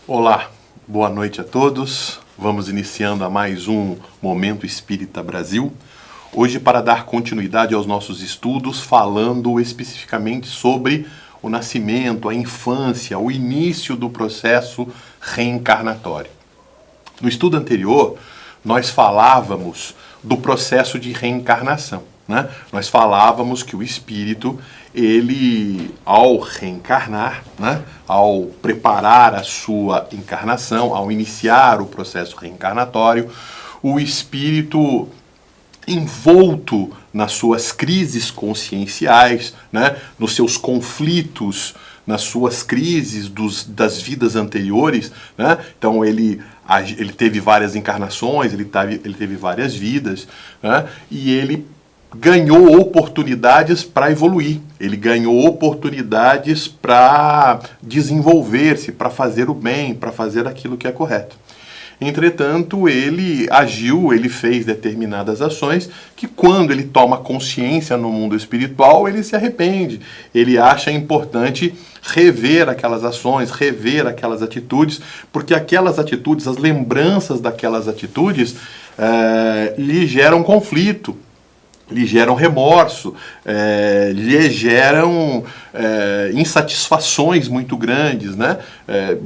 Olá, boa noite a todos. Vamos iniciando a mais um Momento Espírita Brasil. Hoje para dar continuidade aos nossos estudos, falando especificamente sobre o nascimento, a infância, o início do processo reencarnatório. No estudo anterior, nós falávamos do processo de reencarnação, né? Nós falávamos que o espírito, ele, ao reencarnar, né, ao preparar a sua encarnação, ao iniciar o processo reencarnatório, o espírito, envolto nas suas crises conscienciais, né, nos seus conflitos, nas suas crises das vidas anteriores, né? Então ele teve várias encarnações, ele teve várias vidas, né? E ele ganhou oportunidades para evoluir, ele ganhou oportunidades para desenvolver-se, para fazer o bem, para fazer aquilo que é correto. Entretanto, ele agiu, ele fez determinadas ações que, quando ele toma consciência no mundo espiritual, ele se arrepende. Ele acha importante rever aquelas ações, rever aquelas atitudes, porque aquelas atitudes, as lembranças daquelas atitudes, lhe geram conflito, lhe geram remorso, lhe geram insatisfações muito grandes, né?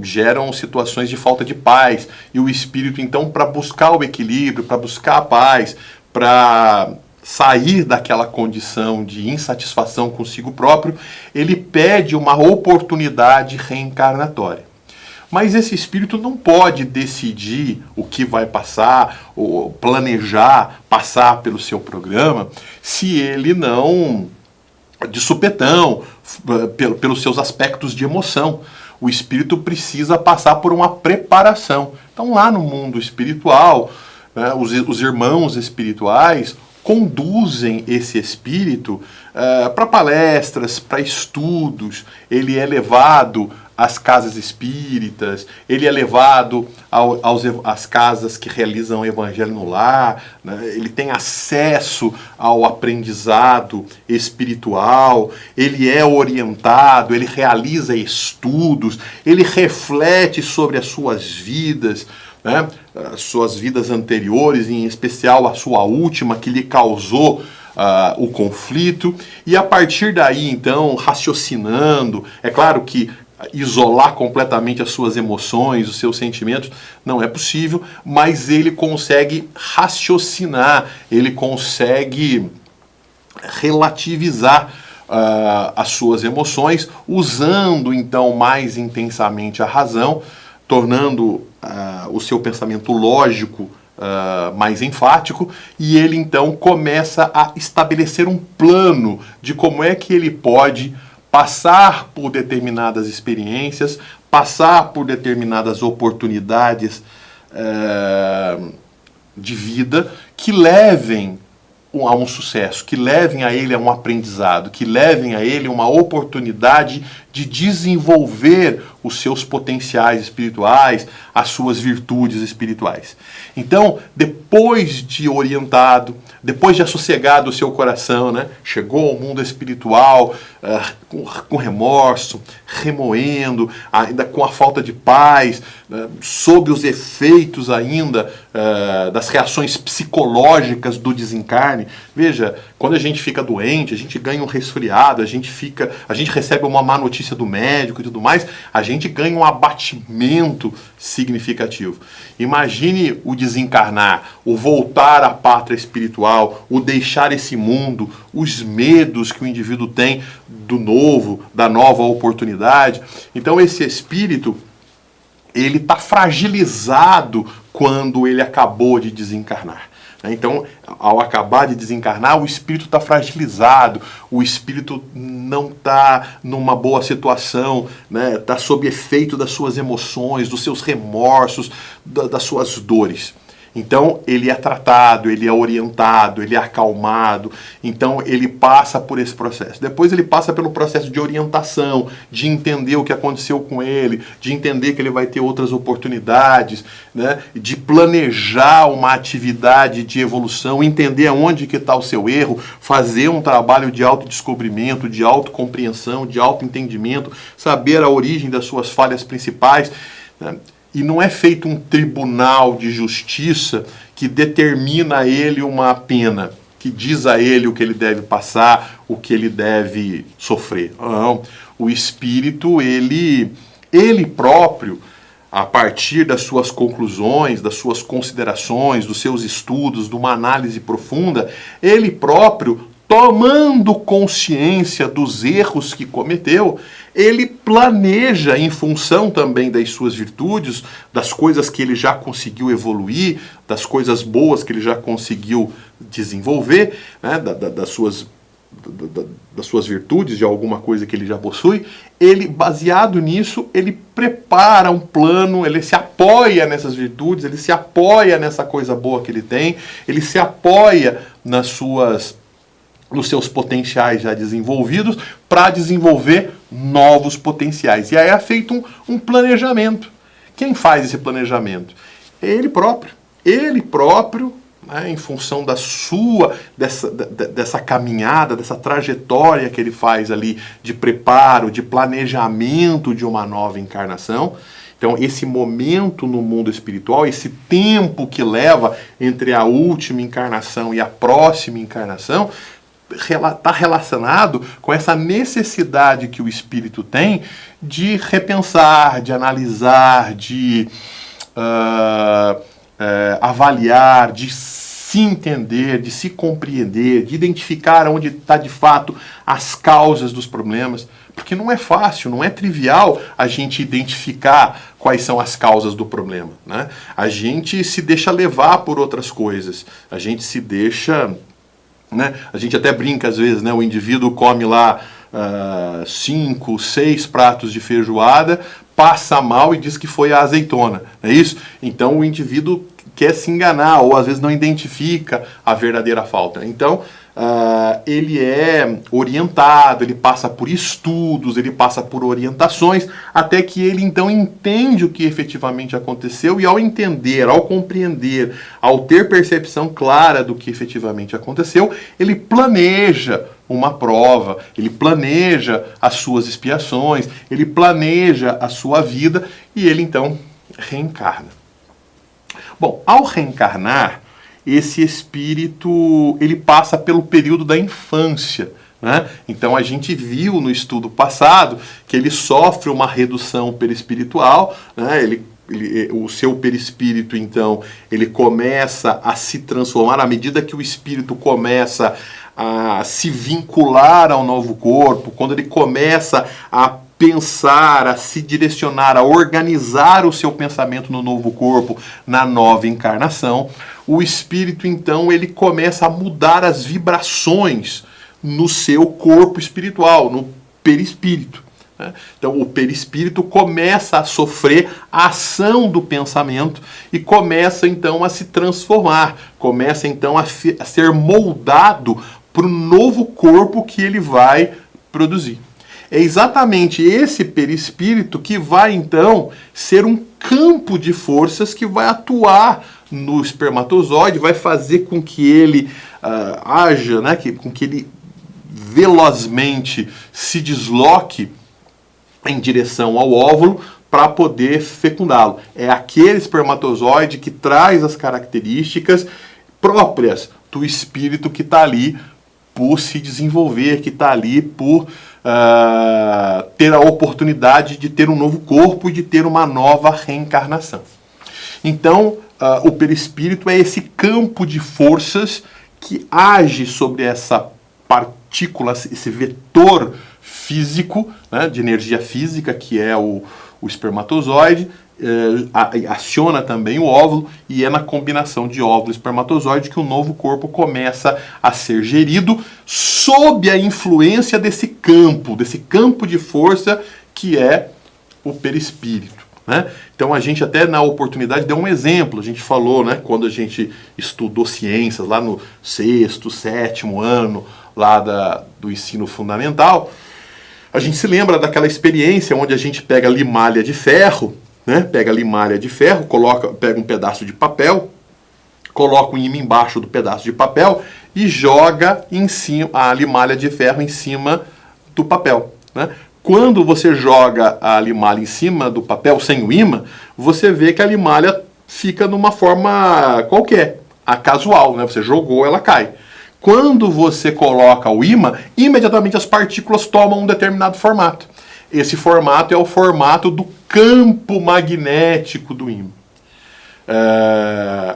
Geram situações de falta de paz. E o espírito, então, para buscar o equilíbrio, para buscar a paz, para sair daquela condição de insatisfação consigo próprio, ele pede uma oportunidade reencarnatória. Mas esse espírito não pode decidir o que vai passar, ou planejar passar pelo seu programa, se ele não, de supetão, pelos seus aspectos de emoção. O espírito precisa passar por uma preparação. Então, lá no mundo espiritual, né, os irmãos espirituais conduzem esse espírito para palestras, para estudos. Ele é levado às casas espíritas, ele é levado às casas que realizam o evangelho no lar, né? Ele tem acesso ao aprendizado espiritual, ele é orientado, ele realiza estudos, ele reflete sobre as suas vidas, né? As suas vidas anteriores, em especial a sua última, que lhe causou o conflito, e a partir daí, então, raciocinando. É claro que isolar completamente as suas emoções, os seus sentimentos, não é possível, mas ele consegue raciocinar, ele consegue relativizar as suas emoções, usando então mais intensamente a razão, tornando o seu pensamento lógico mais enfático, e ele então começa a estabelecer um plano de como é que ele pode passar por determinadas experiências, passar por determinadas oportunidades de vida que levem a um sucesso, que levem a ele a um aprendizado, que levem a ele uma oportunidade de desenvolver os seus potenciais espirituais, as suas virtudes espirituais. Então, depois de orientado, depois de assossegado o seu coração, né, chegou ao mundo espiritual com remorso, remoendo, ainda com a falta de paz, sob os efeitos ainda das reações psicológicas do desencarne. Veja, quando a gente fica doente, a gente ganha um resfriado, a gente recebe uma má notícia do médico e tudo mais, a gente ganha um abatimento significativo. Imagine o desencarnar, o voltar à pátria espiritual, o deixar esse mundo, os medos que o indivíduo tem do novo, da nova oportunidade. Então esse espírito, ele está fragilizado quando ele acabou de desencarnar. Então, ao acabar de desencarnar, o espírito está fragilizado, o espírito não está numa boa situação, né? Está sob efeito das suas emoções, dos seus remorsos, das suas dores. Então, ele é tratado, ele é orientado, ele é acalmado. Então, ele passa por esse processo. Depois, ele passa pelo processo de orientação, de entender o que aconteceu com ele, de entender que ele vai ter outras oportunidades, né? De planejar uma atividade de evolução, entender aonde que está o seu erro, fazer um trabalho de autodescobrimento, de autocompreensão, de autoentendimento, saber a origem das suas falhas principais. né? E não é feito um tribunal de justiça que determina a ele uma pena, que diz a ele o que ele deve passar, o que ele deve sofrer. Não. O Espírito, ele próprio, a partir das suas conclusões, das suas considerações, dos seus estudos, de uma análise profunda, ele próprio, tomando consciência dos erros que cometeu, ele planeja, em função também das suas virtudes, das coisas que ele já conseguiu evoluir, das coisas boas que ele já conseguiu desenvolver, né, das suas virtudes, de alguma coisa que ele já possui, ele, baseado nisso, ele prepara um plano, ele se apoia nessas virtudes, ele se apoia nessa coisa boa que ele tem, ele se apoia nos seus potenciais já desenvolvidos para desenvolver novos potenciais. E aí é feito um planejamento. Quem faz esse planejamento? Ele próprio. Ele próprio, né, em função dessa caminhada, dessa trajetória que ele faz ali de preparo, de planejamento de uma nova encarnação. Então, esse momento no mundo espiritual, esse tempo que leva entre a última encarnação e a próxima encarnação, está relacionado com essa necessidade que o espírito tem de repensar, de analisar, de avaliar, de se entender, de se compreender, de identificar onde está de fato as causas dos problemas, porque não é fácil, não é trivial a gente identificar quais são as causas do problema, né? A gente se deixa levar por outras coisas, a gente se deixa... né? A gente até brinca às vezes, né? O indivíduo come lá 5, 6 pratos de feijoada, passa mal e diz que foi a azeitona, não é isso? Então o indivíduo quer se enganar ou às vezes não identifica a verdadeira falta. Então ele é orientado, ele passa por estudos, ele passa por orientações, até que ele então entende o que efetivamente aconteceu, e ao entender, ao compreender, ao ter percepção clara do que efetivamente aconteceu, ele planeja uma prova, ele planeja as suas expiações, ele planeja a sua vida, e ele então reencarna. Bom, ao reencarnar, esse espírito, ele passa pelo período da infância, né? Então a gente viu no estudo passado que ele sofre uma redução perispiritual, né? O seu perispírito, então, ele começa a se transformar à medida que o espírito começa a se vincular ao novo corpo, quando ele começa a pensar, a se direcionar, a organizar o seu pensamento no novo corpo, na nova encarnação, o espírito, então, ele começa a mudar as vibrações no seu corpo espiritual, no perispírito, né? Então, o perispírito começa a sofrer a ação do pensamento e começa, então, a se transformar, começa, então, a ser moldado para o novo corpo que ele vai produzir. É exatamente esse perispírito que vai, então, ser um campo de forças que vai atuar no espermatozoide, vai fazer com que ele haja, né, com que ele velozmente se desloque em direção ao óvulo para poder fecundá-lo. É aquele espermatozoide que traz as características próprias do espírito que está ali por se desenvolver, que está ali por ter a oportunidade de ter um novo corpo e de ter uma nova reencarnação. Então, o perispírito é esse campo de forças que age sobre essa partícula, esse vetor físico, né, de energia física, que é o espermatozoide, aciona também o óvulo, e é na combinação de óvulo e espermatozoide que o novo corpo começa a ser gerido sob a influência desse campo de força que é o perispírito, né? Então a gente até na oportunidade deu um exemplo, a gente falou, né, quando a gente estudou ciências lá no 6º, 7º ano lá do ensino fundamental, a gente se lembra daquela experiência onde a gente pega limalha de ferro, né? Pega a limalha de ferro, pega um pedaço de papel, coloca o ímã embaixo do pedaço de papel e joga em cima a limalha de ferro em cima do papel, né? Quando você joga a limalha em cima do papel sem o ímã, você vê que a limalha fica numa forma qualquer, a casual, né? Você jogou, ela cai. Quando você coloca o ímã, imediatamente as partículas tomam um determinado formato. Esse formato é o formato do campo magnético do ímã.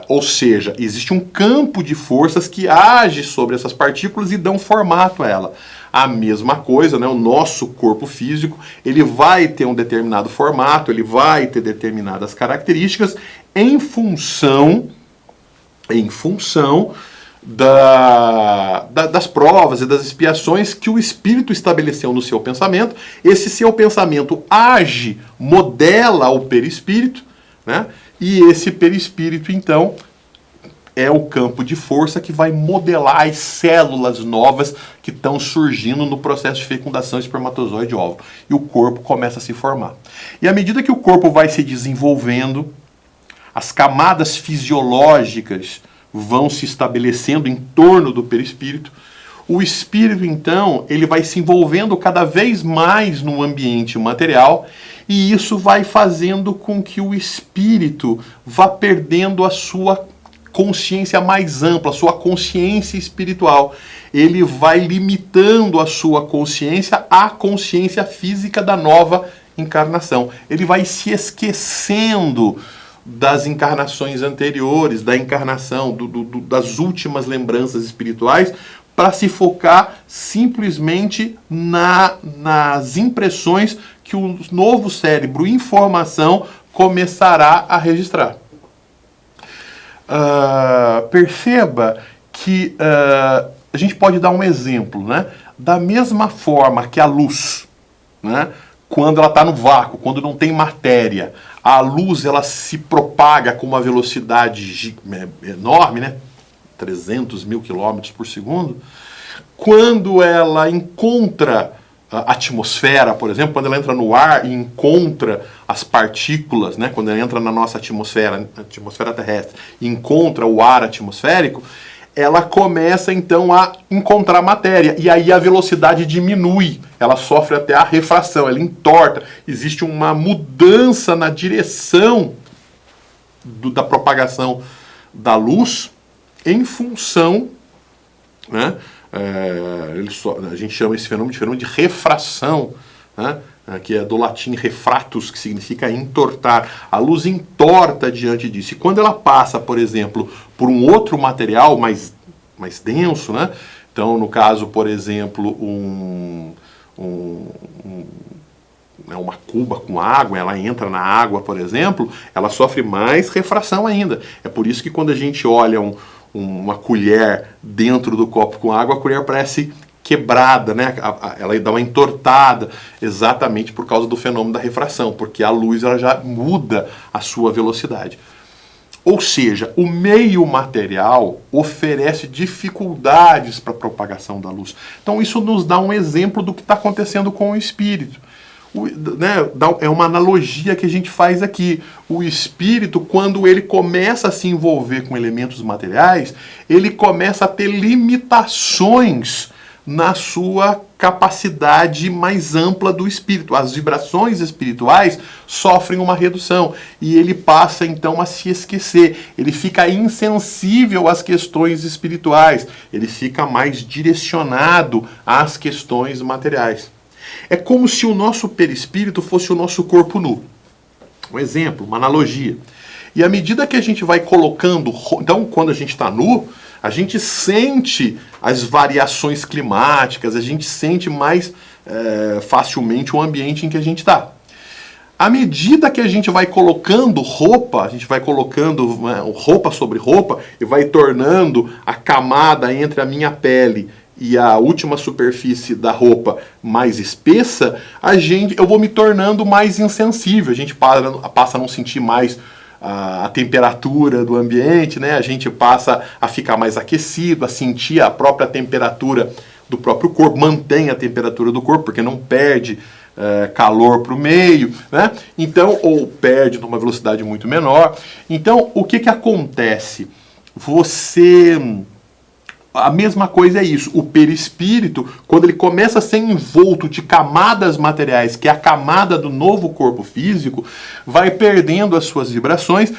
Ou seja, existe um campo de forças que age sobre essas partículas e dão formato a ela. A mesma coisa, né? O nosso corpo físico, ele vai ter um determinado formato, ele vai ter determinadas características em função das provas e das expiações que o espírito estabeleceu no seu pensamento. Esse seu pensamento age, modela o perispírito, né? E esse perispírito, então, é o campo de força que vai modelar as células novas que estão surgindo no processo de fecundação espermatozoide-óvulo. E o corpo começa a se formar. E à medida que o corpo vai se desenvolvendo, as camadas fisiológicas vão se estabelecendo em torno do perispírito. O espírito, então, ele vai se envolvendo cada vez mais no ambiente material, e isso vai fazendo com que o espírito vá perdendo a sua consciência mais ampla, a sua consciência espiritual. Ele vai limitando a sua consciência à consciência física da nova encarnação. Ele vai se esquecendo das encarnações anteriores, da encarnação, das últimas lembranças espirituais, para se focar simplesmente nas impressões que o novo cérebro, informação, começará a registrar. Perceba que a gente pode dar um exemplo, né? Da mesma forma que a luz, né? Quando ela está no vácuo, quando não tem matéria, a luz ela se propaga com uma velocidade enorme, né? 300 mil quilômetros por segundo. Quando ela encontra a atmosfera, por exemplo, quando ela entra no ar e encontra as partículas, né? Quando ela entra na nossa atmosfera, a atmosfera terrestre, e encontra o ar atmosférico, ela começa então a encontrar matéria, e aí a velocidade diminui, ela sofre até a refração, ela entorta, existe uma mudança na direção da propagação da luz em função, né? A gente chama esse fenômeno de refração, né? Que é do latim refratus, que significa entortar. A luz entorta diante disso. E quando ela passa, por exemplo, por um outro material mais denso, né? Então, no caso, por exemplo, uma cuba com água, ela entra na água, por exemplo, ela sofre mais refração ainda. É por isso que quando a gente olha uma colher dentro do copo com água, a colher parece quebrada, né? Ela dá uma entortada, exatamente por causa do fenômeno da refração, porque a luz ela já muda a sua velocidade. Ou seja, o meio material oferece dificuldades para a propagação da luz. Então isso nos dá um exemplo do que está acontecendo com o espírito. É uma analogia que a gente faz aqui. O espírito, quando ele começa a se envolver com elementos materiais, ele começa a ter limitações na sua capacidade mais ampla do espírito. As vibrações espirituais sofrem uma redução e ele passa então a se esquecer. Ele fica insensível às questões espirituais. Ele fica mais direcionado às questões materiais. É como se o nosso perispírito fosse o nosso corpo nu. Um exemplo, uma analogia. E à medida que a gente vai colocando... Então, quando a gente está nu, a gente sente as variações climáticas, a gente sente mais facilmente o ambiente em que a gente está. À medida que a gente vai colocando roupa, a gente vai colocando roupa sobre roupa e vai tornando a camada entre a minha pele e a última superfície da roupa mais espessa, eu vou me tornando mais insensível. A gente passa a não sentir mais a temperatura do ambiente, né? A gente passa a ficar mais aquecido, a sentir a própria temperatura do próprio corpo, mantém a temperatura do corpo, porque não perde calor para o meio, né? Então, ou perde numa velocidade muito menor. Então, o que acontece? Você a mesma coisa é isso. O perispírito, quando ele começa a ser envolto de camadas materiais, que é a camada do novo corpo físico, vai perdendo as suas vibrações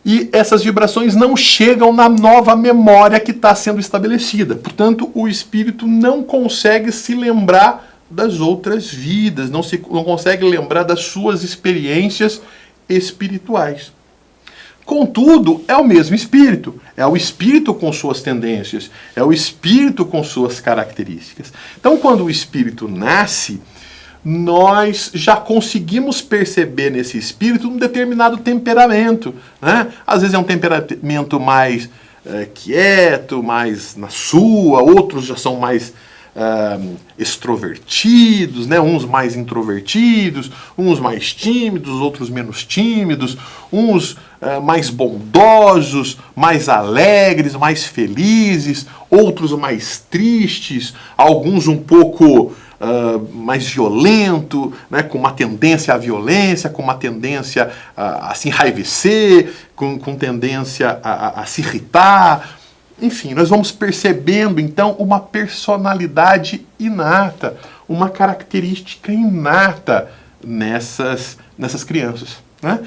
e essas vibrações não chegam na nova memória que está sendo estabelecida. Portanto, o espírito não consegue se lembrar das outras vidas, não consegue lembrar das suas experiências espirituais. Contudo, é o mesmo espírito. É o espírito com suas tendências. É o espírito com suas características. Então, quando o espírito nasce, nós já conseguimos perceber nesse espírito um determinado temperamento, né? Às vezes é um temperamento mais quieto, mais na sua, outros já são mais extrovertidos, né? Uns mais introvertidos, uns mais tímidos, outros menos tímidos, uns mais bondosos, mais alegres, mais felizes, outros mais tristes, alguns um pouco mais violento, né? Com uma tendência à violência, com uma tendência a se enraivecer, com tendência a se irritar. Enfim, nós vamos percebendo, então, uma personalidade inata, uma característica inata nessas crianças. Né?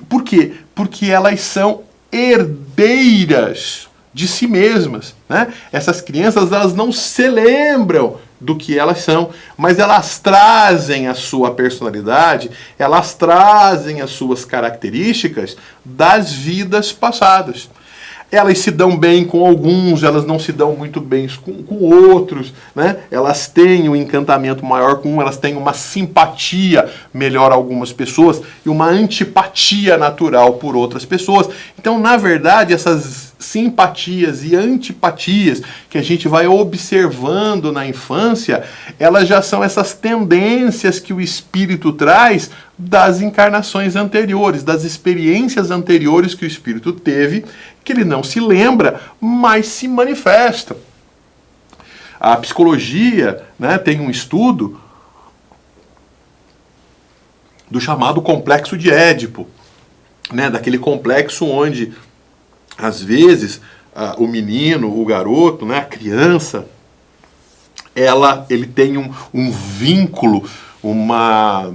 Por quê? Porque elas são herdeiras de si mesmas. Né? Essas crianças, elas não se lembram do que elas são, mas elas trazem a sua personalidade, elas trazem as suas características das vidas passadas. Elas se dão bem com alguns, elas não se dão muito bem com outros, né? Elas têm um encantamento maior com um, elas têm uma simpatia melhor a algumas pessoas e uma antipatia natural por outras pessoas. Então, na verdade, essas simpatias e antipatias que a gente vai observando na infância, elas já são essas tendências que o espírito traz das encarnações anteriores, das experiências anteriores que o espírito teve, que ele não se lembra, mas se manifesta. A psicologia, né, tem um estudo do chamado complexo de Édipo, né, daquele complexo onde, às vezes, o menino, o garoto, né, a criança, ele tem um vínculo, uma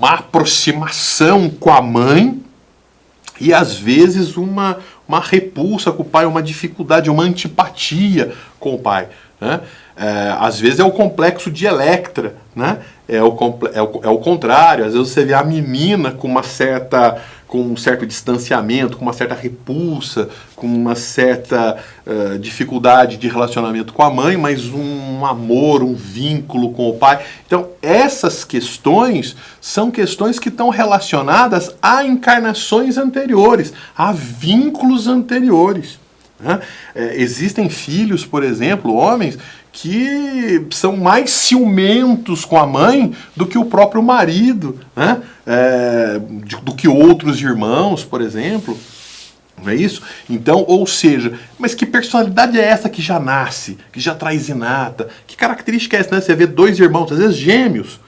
aproximação com a mãe e, às vezes, uma repulsa com o pai, uma dificuldade, uma antipatia com o pai. Né? Às vezes é o complexo de Electra, né? É o contrário. Às vezes você vê a menina com um certo distanciamento, com uma certa repulsa, com uma certa dificuldade de relacionamento com a mãe, mas um amor, um vínculo com o pai. Então, essas questões são questões que estão relacionadas a encarnações anteriores, a vínculos anteriores. Né? Existem filhos, por exemplo, homens, que são mais ciumentos com a mãe do que o próprio marido, né? Do que outros irmãos, por exemplo. Não é isso? Então, ou seja, mas que personalidade é essa que já nasce, que já traz inata? Que característica é essa? Né? Você vê dois irmãos, às vezes gêmeos,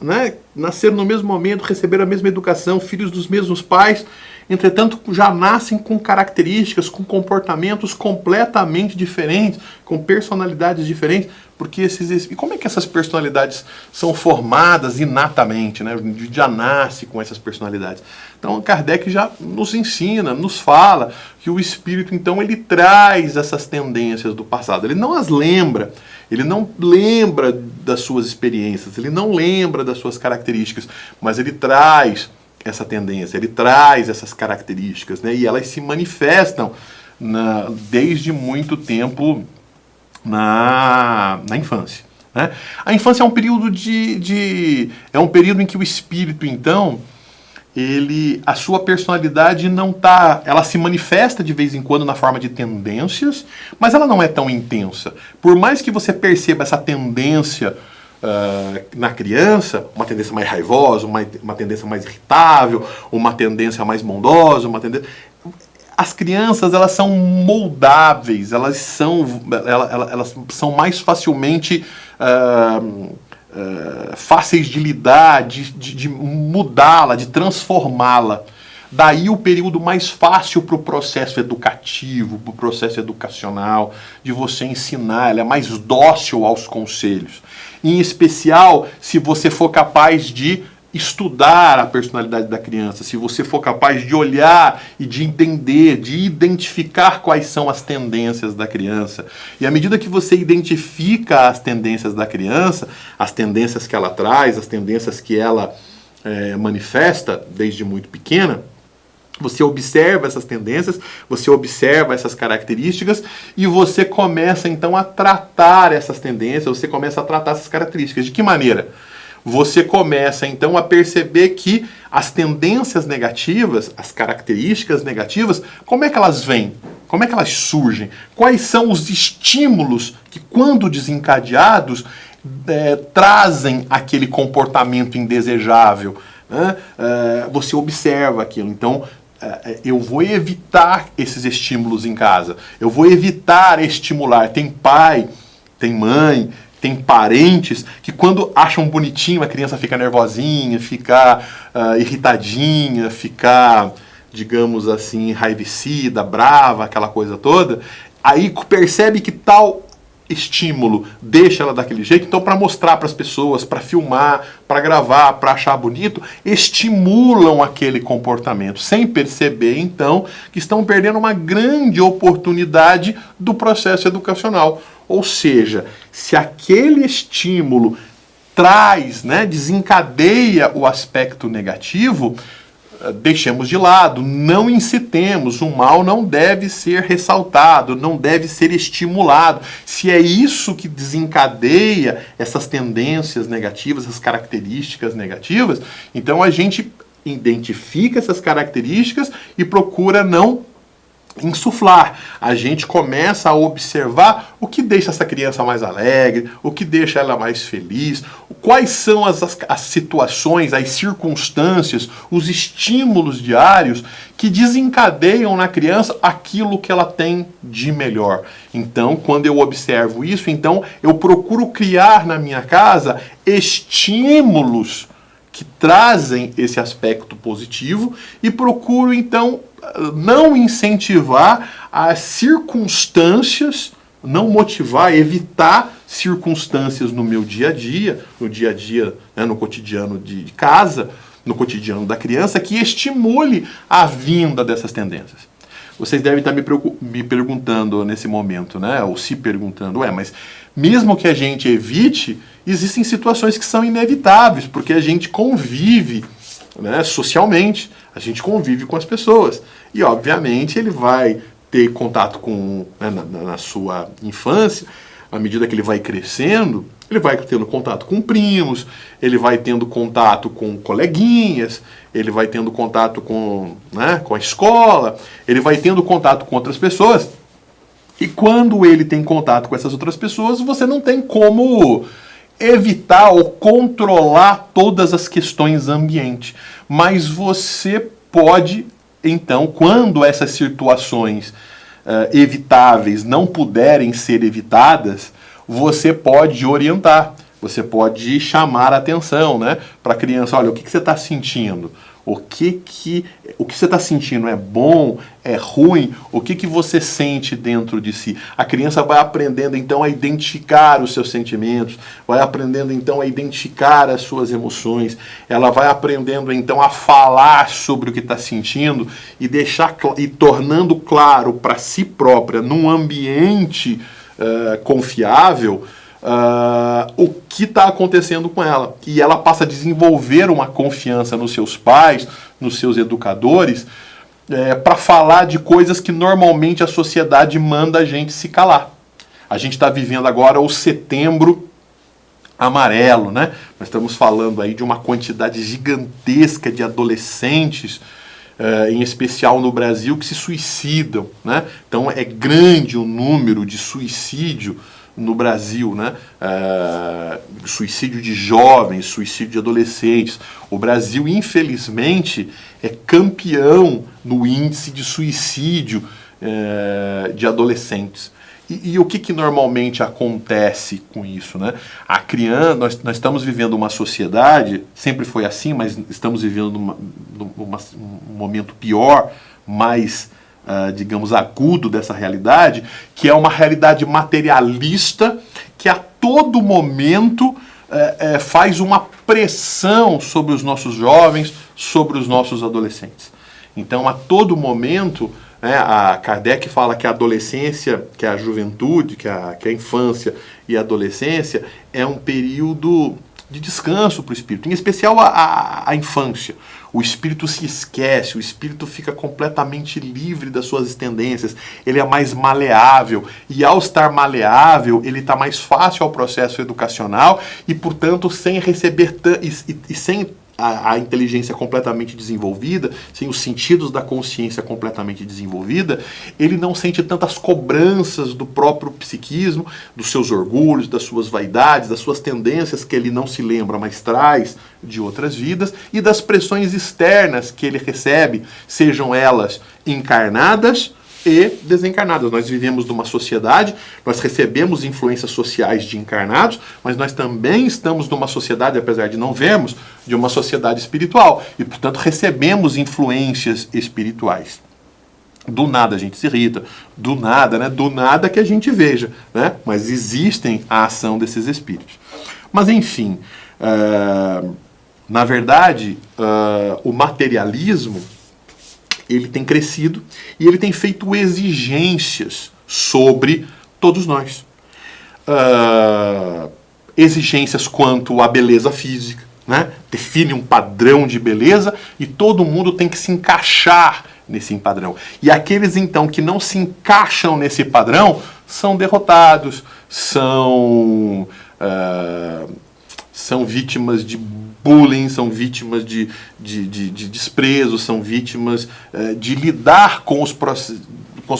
né? Nasceram no mesmo momento, receberam a mesma educação, filhos dos mesmos pais, entretanto já nascem com características, com comportamentos completamente diferentes, com personalidades diferentes, porque e como é que essas personalidades são formadas inatamente, né? Já nasce com essas personalidades. Então Kardec já nos ensina, nos fala que o espírito, então, ele traz essas tendências do passado, ele não as lembra. Ele não lembra das suas experiências, ele não lembra das suas características, mas ele traz essa tendência, ele traz essas características, né? E elas se manifestam desde muito tempo na infância. Né? A infância é um período é um período em que o espírito, então, a sua personalidade não tá, ela se manifesta de vez em quando na forma de tendências, mas ela não é tão intensa. Por mais que você perceba essa tendência na criança, uma tendência mais raivosa, uma tendência mais irritável, uma tendência mais bondosa, as crianças, elas são moldáveis, elas são mais facilmente fáceis de lidar, de mudá-la, de transformá-la. Daí o período mais fácil para o processo educativo, para o processo educacional, de você ensinar, ela é mais dócil aos conselhos. Em especial, se você for capaz de estudar a personalidade da criança, se você for capaz de olhar e de entender, de identificar quais são as tendências da criança. E à medida que você identifica as tendências da criança, as tendências que ela traz, as tendências que ela manifesta desde muito pequena, você observa essas tendências, você observa essas características e você começa então a tratar essas tendências, você começa a tratar essas características. De que maneira? Você começa então a perceber que as tendências negativas, as características negativas, como é que elas vêm? Como é que elas surgem? Quais são os estímulos que, quando desencadeados, trazem aquele comportamento indesejável? Né? Você observa aquilo. Então, eu vou evitar esses estímulos em casa. Eu vou evitar estimular. Tem pai, tem mãe, tem parentes que quando acham bonitinho a criança fica nervosinha, fica irritadinha, fica, digamos assim, enraivecida, brava, aquela coisa toda. Aí percebe que tal estímulo deixa ela daquele jeito, então para mostrar para as pessoas, para filmar, para gravar, para achar bonito, estimulam aquele comportamento, sem perceber então que estão perdendo uma grande oportunidade do processo educacional. Ou seja, se aquele estímulo traz, desencadeia o aspecto negativo, deixemos de lado, não incitemos, o mal não deve ser ressaltado, não deve ser estimulado. Se é isso que desencadeia essas tendências negativas, essas características negativas, então a gente identifica essas características e procura não insuflar. A gente começa a observar o que deixa essa criança mais alegre, o que deixa ela mais feliz, quais são as situações, as circunstâncias, os estímulos diários que desencadeiam na criança aquilo que ela tem de melhor. Então, quando eu observo isso, então eu procuro criar na minha casa estímulos que trazem esse aspecto positivo e procuro, então, não incentivar as circunstâncias, não motivar, evitar circunstâncias no meu dia a dia, no cotidiano de casa, no cotidiano da criança, que estimule a vinda dessas tendências. Vocês devem estar me perguntando nesse momento, ou se perguntando, mas mesmo que a gente evite, existem situações que são inevitáveis, porque a gente convive socialmente, a gente convive com as pessoas. E, obviamente, ele vai ter contato com, na sua infância, à medida que ele vai crescendo, ele vai tendo contato com primos, ele vai tendo contato com coleguinhas, ele vai tendo contato com a escola, ele vai tendo contato com outras pessoas. E quando ele tem contato com essas outras pessoas, você não tem como evitar ou controlar todas as questões ambiente. Mas você pode, então, quando essas situações evitáveis não puderem ser evitadas, você pode orientar, você pode chamar a atenção, para a criança. Olha, o que você está sentindo? O que você está sentindo é bom, é ruim? O que você sente dentro de si? A criança vai aprendendo então a identificar os seus sentimentos, vai aprendendo então a identificar as suas emoções, ela vai aprendendo então a falar sobre o que está sentindo e tornando claro para si própria, num ambiente confiável, o que está acontecendo com ela. E ela passa a desenvolver uma confiança nos seus pais, nos seus educadores, para falar de coisas que normalmente a sociedade manda a gente se calar. A gente está vivendo agora o Setembro Amarelo, Nós estamos falando aí de uma quantidade gigantesca de adolescentes, em especial no Brasil, que se suicidam, Então é grande o número de suicídio no Brasil, suicídio de jovens, suicídio de adolescentes. O Brasil, infelizmente, é campeão no índice de suicídio de adolescentes. E o que normalmente acontece com isso, né? A criança, nós estamos vivendo uma sociedade, sempre foi assim, mas estamos vivendo um momento pior, mais, digamos, agudo dessa realidade, que é uma realidade materialista que a todo momento faz uma pressão sobre os nossos jovens, sobre os nossos adolescentes. Então, a todo momento, a Kardec fala que a adolescência, que a juventude, que a infância e a adolescência é um período de descanso para o espírito, em especial a infância. O espírito se esquece, o espírito fica completamente livre das suas tendências, ele é mais maleável, e ao estar maleável, ele está mais fácil ao processo educacional e, portanto, sem receber e sem a inteligência completamente desenvolvida, sem os sentidos da consciência completamente desenvolvida, ele não sente tantas cobranças do próprio psiquismo, dos seus orgulhos, das suas vaidades, das suas tendências que ele não se lembra, mas traz de outras vidas, e das pressões externas que ele recebe, sejam elas encarnadas e desencarnadas. Nós vivemos numa sociedade, nós recebemos influências sociais de encarnados, mas nós também estamos numa sociedade, apesar de não vermos, de uma sociedade espiritual. E, portanto, recebemos influências espirituais. Do nada a gente se irrita, do nada, né? Do nada que a gente veja, né? Mas existem a ação desses espíritos. Mas, enfim, na verdade, o materialismo, ele tem crescido e ele tem feito exigências sobre todos nós. Exigências quanto à beleza física, né? Define um padrão de beleza e todo mundo tem que se encaixar nesse padrão. E aqueles, então, que não se encaixam nesse padrão são derrotados, são vítimas de bullying, são vítimas de desprezo, são vítimas de lidar com os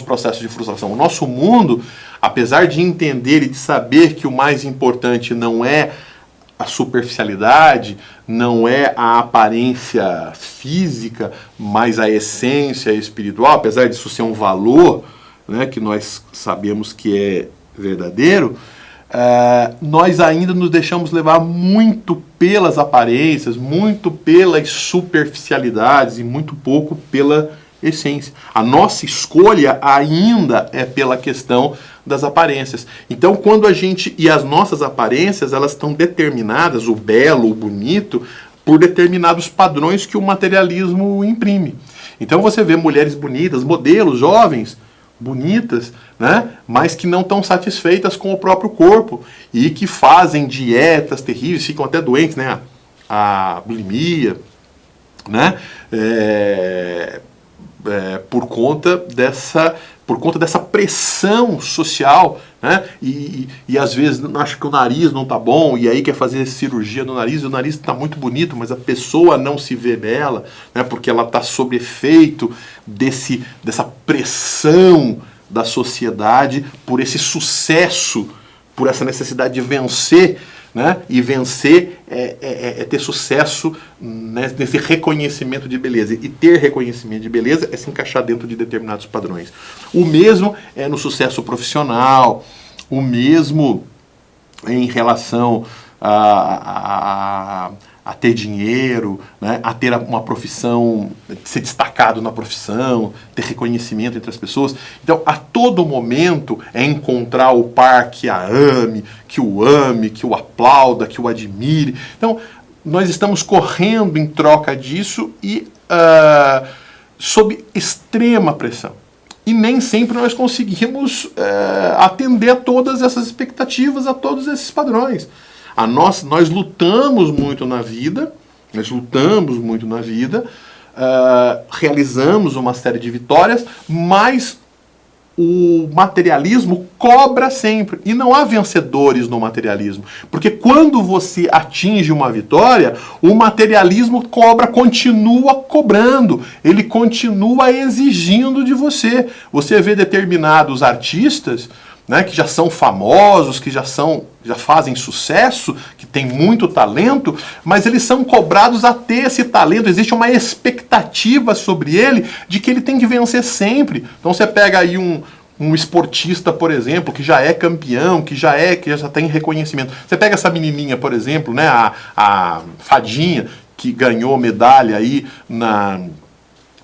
processos de frustração. O nosso mundo, apesar de entender e de saber que o mais importante não é a superficialidade, não é a aparência física, mas a essência espiritual, apesar disso ser um valor, né, que nós sabemos que é verdadeiro, nós ainda nos deixamos levar muito pelas aparências, muito pelas superficialidades e muito pouco pela essência. A nossa escolha ainda é pela questão das aparências. Então, quando a gente... E as nossas aparências, elas estão determinadas, o belo, o bonito, por determinados padrões que o materialismo imprime. Então, você vê mulheres bonitas, modelos, jovens, bonitas, né? Mas que não estão satisfeitas com o próprio corpo e que fazem dietas terríveis, ficam até doentes, né? A bulimia, né? Por conta dessa pressão social, né? E às vezes acha que o nariz não está bom e aí quer fazer cirurgia no nariz, e o nariz está muito bonito, mas a pessoa não se vê nela, né? Porque ela está sob efeito dessa pressão da sociedade por esse sucesso, por essa necessidade de vencer, né? E vencer é ter sucesso, né, nesse reconhecimento de beleza. E ter reconhecimento de beleza é se encaixar dentro de determinados padrões. O mesmo é no sucesso profissional, o mesmo em relação a ter dinheiro, né, a ter uma profissão, ser destacado na profissão, ter reconhecimento entre as pessoas. Então, a todo momento é encontrar o par que a ame, que o aplauda, que o admire. Então, nós estamos correndo em troca disso e sob extrema pressão. E nem sempre nós conseguimos atender a todas essas expectativas, a todos esses padrões. Nós lutamos muito na vida, realizamos uma série de vitórias, mas o materialismo cobra sempre. E não há vencedores no materialismo. Porque quando você atinge uma vitória, o materialismo continua cobrando. Ele continua exigindo de você. Você vê determinados artistas, né, que já são famosos, que já fazem sucesso, que têm muito talento, mas eles são cobrados a ter esse talento. Existe uma expectativa sobre ele de que ele tem que vencer sempre. Então você pega aí um um esportista, por exemplo, que já é campeão, que já tem reconhecimento. Você pega essa menininha, por exemplo, né, a Fadinha, que ganhou medalha aí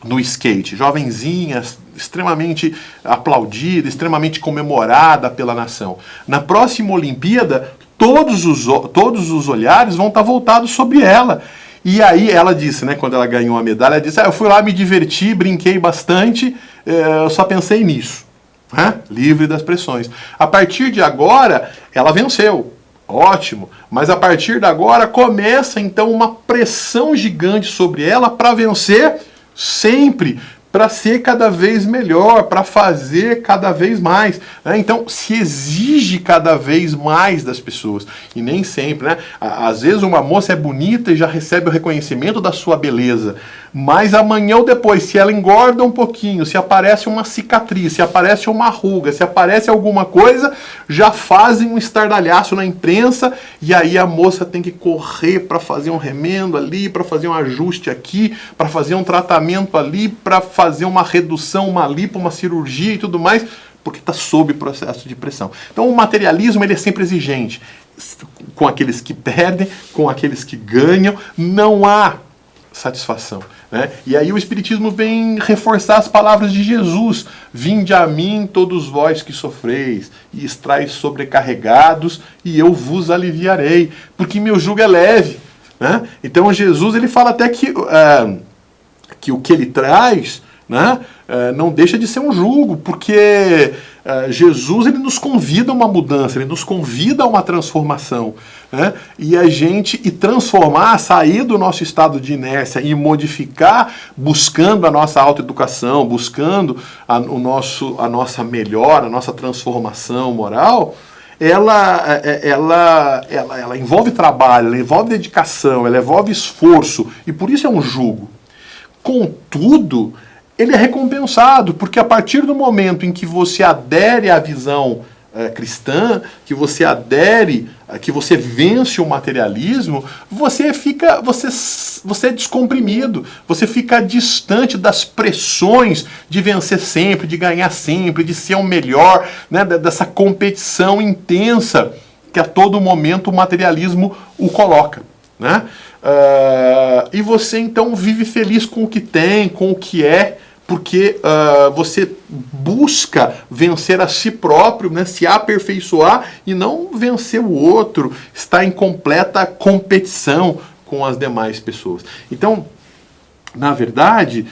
no skate, jovenzinha, extremamente aplaudida, extremamente comemorada pela nação. Na próxima Olimpíada, todos os olhares vão estar voltados sobre ela. E aí ela disse, né, quando ela ganhou a medalha, ela disse, eu fui lá, me diverti, brinquei bastante, eu só pensei nisso. Livre das pressões. A partir de agora, ela venceu. Ótimo. Mas a partir de agora começa então uma pressão gigante sobre ela para vencer sempre, para ser cada vez melhor, para fazer cada vez mais. Então, se exige cada vez mais das pessoas. E nem sempre, né? Às vezes uma moça é bonita e já recebe o reconhecimento da sua beleza. Mas amanhã ou depois, se ela engorda um pouquinho, se aparece uma cicatriz, se aparece uma ruga, se aparece alguma coisa, já fazem um estardalhaço na imprensa e aí a moça tem que correr para fazer um remendo ali, para fazer um ajuste aqui, para fazer um tratamento ali, para fazer uma redução, uma lipo, uma cirurgia e tudo mais, porque está sob processo de pressão. Então o materialismo ele é sempre exigente. Com aqueles que perdem, com aqueles que ganham, não há satisfação. Né? E aí o Espiritismo vem reforçar as palavras de Jesus. Vinde a mim todos vós que sofreis e estáis sobrecarregados e eu vos aliviarei, porque meu jugo é leve. Né? Então Jesus ele fala até que o que ele traz, né, não deixa de ser um jugo, porque Jesus ele nos convida a uma mudança, ele nos convida a uma transformação, né? E transformar, sair do nosso estado de inércia e modificar, buscando a nossa autoeducação, buscando a nossa melhora, a nossa transformação moral. Ela envolve trabalho, ela envolve dedicação, ela envolve esforço, e por isso é um jugo. Contudo, ele é recompensado, porque a partir do momento em que você adere à visão cristã, que você adere, que você vence o materialismo, você é descomprimido, você fica distante das pressões de vencer sempre, de ganhar sempre, de ser o melhor, né, dessa competição intensa que a todo momento o materialismo o coloca. Né? E você então vive feliz com o que tem, com o que é, porque você busca vencer a si próprio, né, se aperfeiçoar e não vencer o outro, está em completa competição com as demais pessoas. Então, na verdade,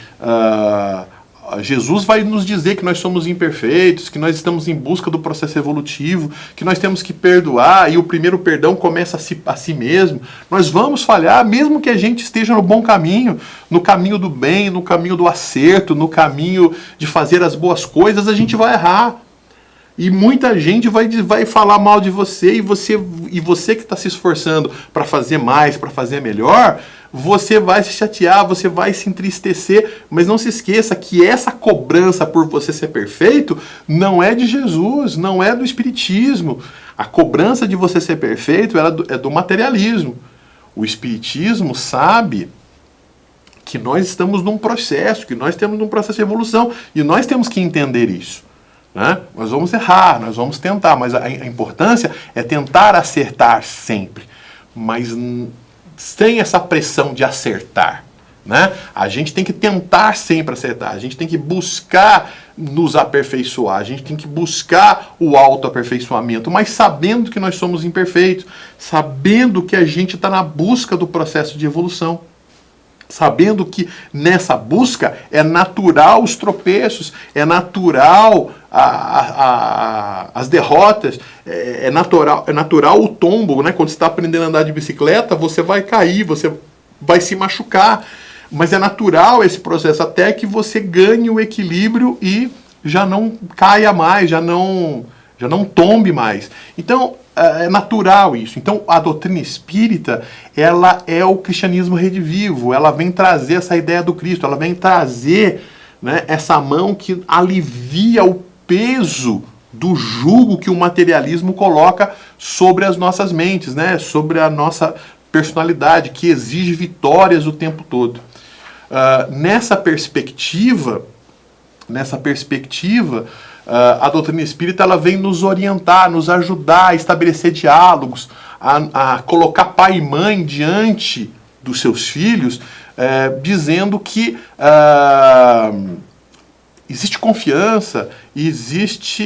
Jesus vai nos dizer que nós somos imperfeitos, que nós estamos em busca do processo evolutivo, que nós temos que perdoar, e o primeiro perdão começa a si mesmo. Nós vamos falhar, mesmo que a gente esteja no bom caminho, no caminho do bem, no caminho do acerto, no caminho de fazer as boas coisas, a gente vai errar. E muita gente vai falar mal de você, e você que está se esforçando para fazer mais, para fazer melhor, você vai se chatear, você vai se entristecer, mas não se esqueça que essa cobrança por você ser perfeito não é de Jesus, não é do Espiritismo. A cobrança de você ser perfeito é do materialismo. O Espiritismo sabe que nós estamos num processo, que nós temos um processo de evolução, e nós temos que entender isso. Né? Nós vamos errar, nós vamos tentar, mas a importância é tentar acertar sempre, mas sem essa pressão de acertar. Né? A gente tem que tentar sempre acertar, a gente tem que buscar nos aperfeiçoar, a gente tem que buscar o autoaperfeiçoamento, mas sabendo que nós somos imperfeitos, sabendo que a gente está na busca do processo de evolução. Sabendo que nessa busca é natural os tropeços, é natural as derrotas, é natural o tombo, né? Quando você está aprendendo a andar de bicicleta, você vai cair, você vai se machucar, mas é natural esse processo até que você ganhe o equilíbrio e já não caia mais, já não tombe mais. Então, é natural isso. Então, a doutrina espírita, ela é o cristianismo redivivo, ela vem trazer essa ideia do Cristo, ela vem trazer, né, essa mão que alivia o peso do jugo que o materialismo coloca sobre as nossas mentes, né, sobre a nossa personalidade, que exige vitórias o tempo todo. Nessa perspectiva, nessa perspectiva, a doutrina espírita ela vem nos orientar, nos ajudar a estabelecer diálogos, a colocar pai e mãe diante dos seus filhos, dizendo que existe confiança, existe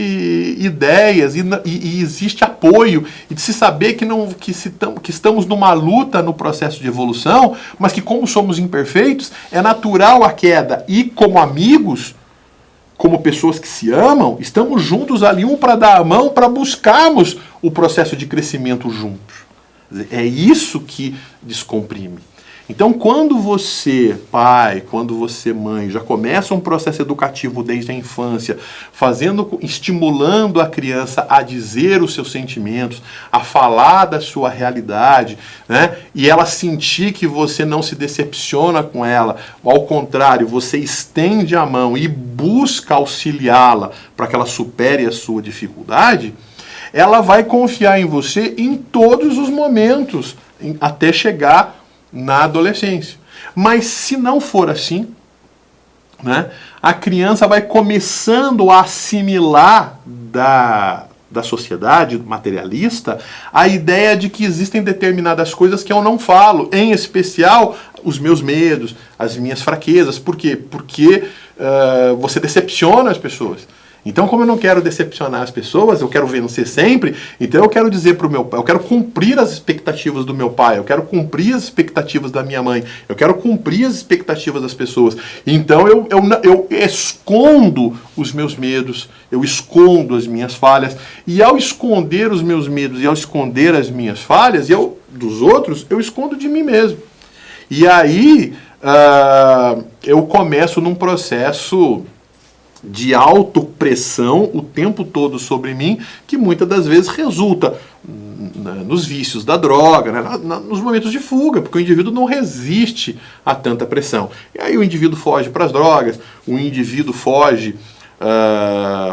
ideias e existe apoio, e de se saber que estamos numa luta no processo de evolução, mas que como somos imperfeitos, é natural a queda, e como amigos, como pessoas que se amam, estamos juntos ali, um para dar a mão, para buscarmos o processo de crescimento juntos. É isso que descomprime. Então, quando você, pai, quando você, mãe, já começa um processo educativo desde a infância, estimulando a criança a dizer os seus sentimentos, a falar da sua realidade, né? E ela sentir que você não se decepciona com ela, ao contrário, você estende a mão e busca auxiliá-la para que ela supere a sua dificuldade, ela vai confiar em você em todos os momentos, até chegar na adolescência. Mas se não for assim, né, a criança vai começando a assimilar da sociedade materialista a ideia de que existem determinadas coisas que eu não falo, em especial os meus medos, as minhas fraquezas. Por quê? Porque você decepciona as pessoas. Então, como eu não quero decepcionar as pessoas, eu quero vencer sempre, então eu quero dizer para o meu pai, eu quero cumprir as expectativas do meu pai, eu quero cumprir as expectativas da minha mãe, eu quero cumprir as expectativas das pessoas. Então eu escondo os meus medos, eu escondo as minhas falhas, e ao esconder os meus medos e ao esconder as minhas falhas, dos outros, eu escondo de mim mesmo. E aí eu começo num processo de autopressão o tempo todo sobre mim, que muitas das vezes resulta nos vícios da droga, né, nos momentos de fuga, porque o indivíduo não resiste a tanta pressão. E aí o indivíduo foge para as drogas, o indivíduo foge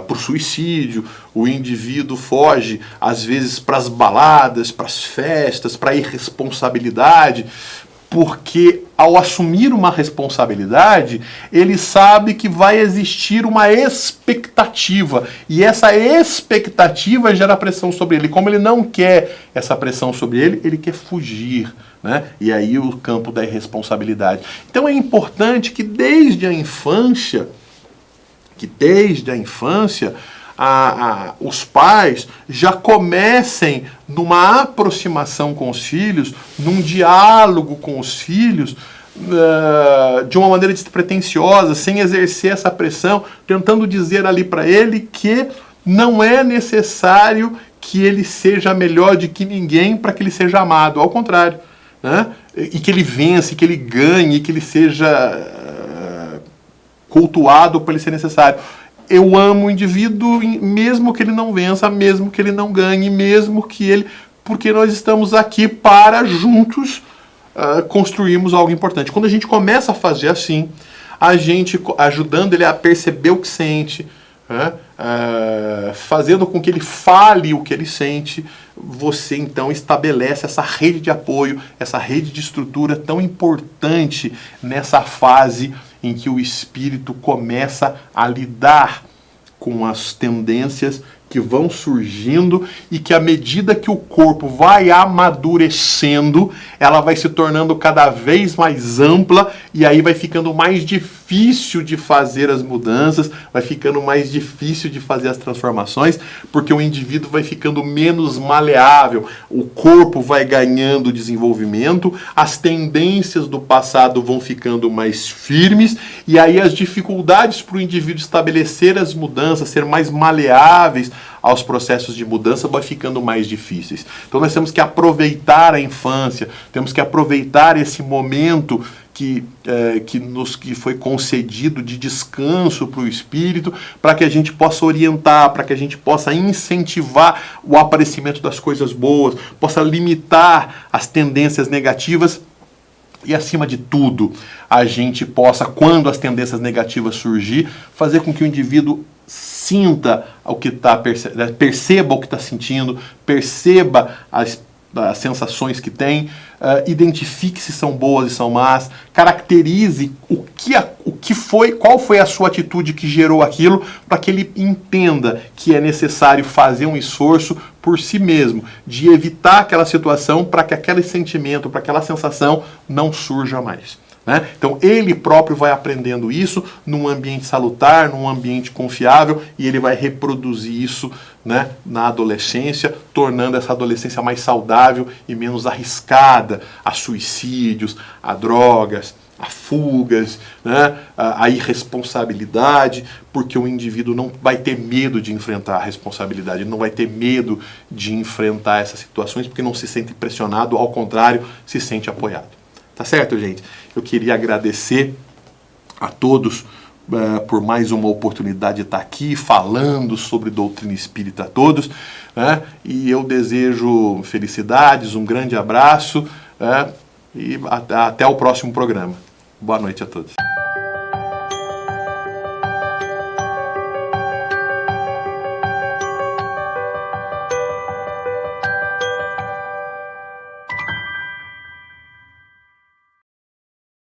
por suicídio, o indivíduo foge, às vezes, para as baladas, para as festas, para a irresponsabilidade, porque ao assumir uma responsabilidade, ele sabe que vai existir uma expectativa, e essa expectativa gera pressão sobre ele. Como ele não quer essa pressão sobre ele, ele quer fugir, né? E aí o campo da irresponsabilidade. Então é importante que desde a infância, os pais já comecem numa aproximação com os filhos, num diálogo com os filhos, de uma maneira despretensiosa, sem exercer essa pressão, tentando dizer ali para ele que não é necessário que ele seja melhor do que ninguém para que ele seja amado, ao contrário, né? E que ele vença, que ele ganhe, que ele seja cultuado para ele ser necessário. Eu amo o indivíduo, mesmo que ele não vença, mesmo que ele não ganhe, porque nós estamos aqui para juntos construirmos algo importante. Quando a gente começa a fazer assim, a gente ajudando ele a perceber o que sente, fazendo com que ele fale o que ele sente, você então estabelece essa rede de apoio, essa rede de estrutura tão importante nessa fase em que o espírito começa a lidar com as tendências que vão surgindo e que à medida que o corpo vai amadurecendo, ela vai se tornando cada vez mais ampla e aí vai ficando mais difícil de fazer as mudanças, vai ficando mais difícil de fazer as transformações, porque o indivíduo vai ficando menos maleável, o corpo vai ganhando desenvolvimento, as tendências do passado vão ficando mais firmes e aí as dificuldades para o indivíduo estabelecer as mudanças, ser mais maleáveis aos processos de mudança, vai ficando mais difíceis. Então nós temos que aproveitar a infância, temos que aproveitar esse momento que foi concedido de descanso para o espírito, para que a gente possa orientar, para que a gente possa incentivar o aparecimento das coisas boas, possa limitar as tendências negativas e, acima de tudo, a gente possa, quando as tendências negativas surgir, fazer com que o indivíduo sinta o que perceba o que está sentindo, perceba das sensações que tem, identifique se são boas e são más, caracterize o que foi, qual foi a sua atitude que gerou aquilo, para que ele entenda que é necessário fazer um esforço por si mesmo, de evitar aquela situação para que aquele sentimento, para aquela sensação não surja mais. Né? Então ele próprio vai aprendendo isso num ambiente salutar, num ambiente confiável, e ele vai reproduzir isso, né, na adolescência, tornando essa adolescência mais saudável e menos arriscada a suicídios, a drogas, a fugas, né, a irresponsabilidade, porque o indivíduo não vai ter medo de enfrentar a responsabilidade, não vai ter medo de enfrentar essas situações, porque não se sente pressionado, ao contrário, se sente apoiado. Tá certo, gente? Eu queria agradecer a todos por mais uma oportunidade de estar aqui falando sobre doutrina espírita a todos, né? E eu desejo felicidades, um grande abraço, e até o próximo programa. Boa noite a todos.